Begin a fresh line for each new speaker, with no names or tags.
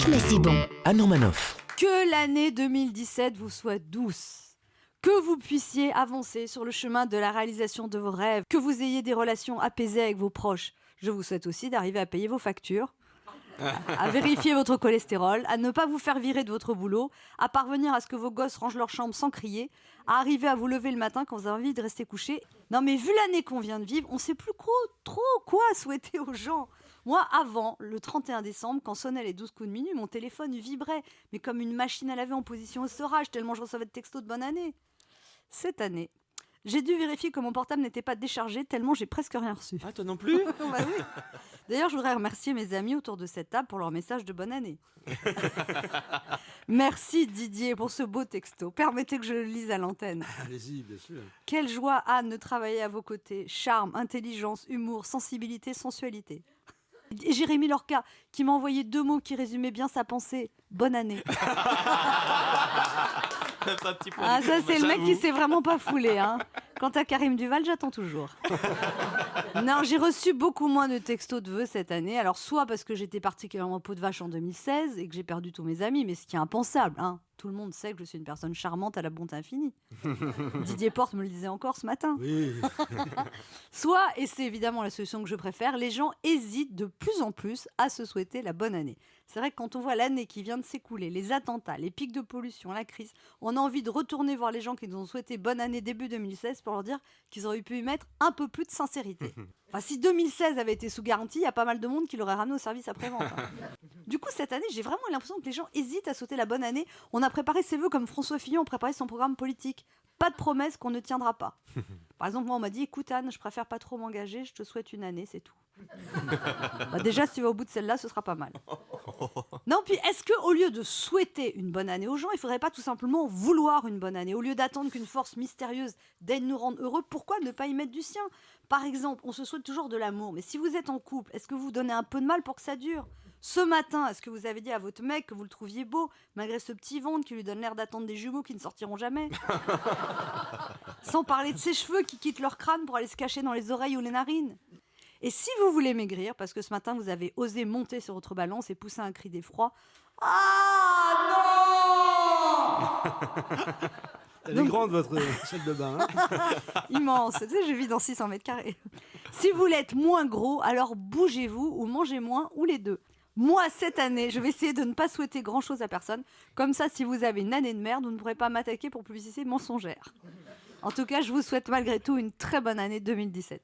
mais c'est bon.
Anne Romanoff.
Que l'année 2017 vous soit douce. Que vous puissiez avancer sur le chemin de la réalisation de vos rêves. Que vous ayez des relations apaisées avec vos proches. Je vous souhaite aussi d'arriver à payer vos factures, à vérifier votre cholestérol, à ne pas vous faire virer de votre boulot, à parvenir à ce que vos gosses rangent leur chambre sans crier, à arriver à vous lever le matin quand vous avez envie de rester couché. Non mais vu l'année qu'on vient de vivre, on ne sait plus trop quoi souhaiter aux gens. Moi, avant, le 31 décembre, quand sonnaient les 12 coups de minuit, mon téléphone vibrait, mais comme une machine à laver en position au sevrage, tellement je recevais de textos de bonne année. Cette année, j'ai dû vérifier que mon portable n'était pas déchargé, tellement j'ai presque rien reçu.
Ah, toi non plus?
Bah oui. D'ailleurs, je voudrais remercier mes amis autour de cette table pour leur message de bonne année. Merci Didier pour ce beau texto. Permettez que je le lise à l'antenne.
Allez-y, bien sûr.
Quelle joie, Anne, de travailler à vos côtés. Charme, intelligence, humour, sensibilité, sensualité. Et Jérémy Lorca, qui m'a envoyé 2 mots qui résumaient bien sa pensée. Bonne année. Ah, ça, c'est le mec qui s'est vraiment pas foulé. Hein. Quant à Karim Duval, j'attends toujours. Non, j'ai reçu beaucoup moins de textos de vœux cette année. Alors, soit parce que j'étais particulièrement peau de vache en 2016 et que j'ai perdu tous mes amis, mais ce qui est impensable. Hein. Tout le monde sait que je suis une personne charmante à la bonté infinie. Didier Porte me le disait encore ce matin.
Oui.
Soit, et c'est évidemment la solution que je préfère, les gens hésitent de plus en plus à se souhaiter la bonne année. C'est vrai que quand on voit l'année qui vient de s'écouler, les attentats, les pics de pollution, la crise, on a envie de retourner voir les gens qui nous ont souhaité bonne année début 2016 pour leur dire qu'ils auraient pu y mettre un peu plus de sincérité. Enfin, si 2016 avait été sous garantie, il y a pas mal de monde qui l'aurait ramené au service après-vente. Hein. Du coup, cette année, j'ai vraiment l'impression que les gens hésitent à souhaiter la bonne année. On a préparé ses vœux comme François Fillon a préparé son programme politique. Pas de promesses qu'on ne tiendra pas. Par exemple, moi, on m'a dit, écoute Anne, je préfère pas trop m'engager, je te souhaite une année, c'est tout. Bah déjà, si tu vas au bout de celle-là, ce sera pas mal. Non, puis est-ce qu'au lieu de souhaiter une bonne année aux gens, il faudrait pas tout simplement vouloir une bonne année? Au lieu d'attendre qu'une force mystérieuse daigne nous rendre heureux, pourquoi ne pas y mettre du sien? Par exemple, on se souhaite toujours de l'amour, mais si vous êtes en couple, est-ce que vous donnez un peu de mal pour que ça dure? Ce matin, est-ce que vous avez dit à votre mec que vous le trouviez beau, malgré ce petit ventre qui lui donne l'air d'attendre des jumeaux qui ne sortiront jamais? Sans parler de ses cheveux qui quittent leur crâne pour aller se cacher dans les oreilles ou les narines. Et si vous voulez maigrir, parce que ce matin vous avez osé monter sur votre balance et pousser un cri d'effroi, ah non!
Elle est grande, votre salle de bain. Hein.
Immense. Tu sais, je vis dans 600 mètres carrés. Si vous voulez être moins gros, alors bougez-vous ou mangez moins ou les deux. Moi, cette année, je vais essayer de ne pas souhaiter grand-chose à personne. Comme ça, si vous avez une année de merde, vous ne pourrez pas m'attaquer pour publicité mensongère. En tout cas, je vous souhaite malgré tout une très bonne année 2017.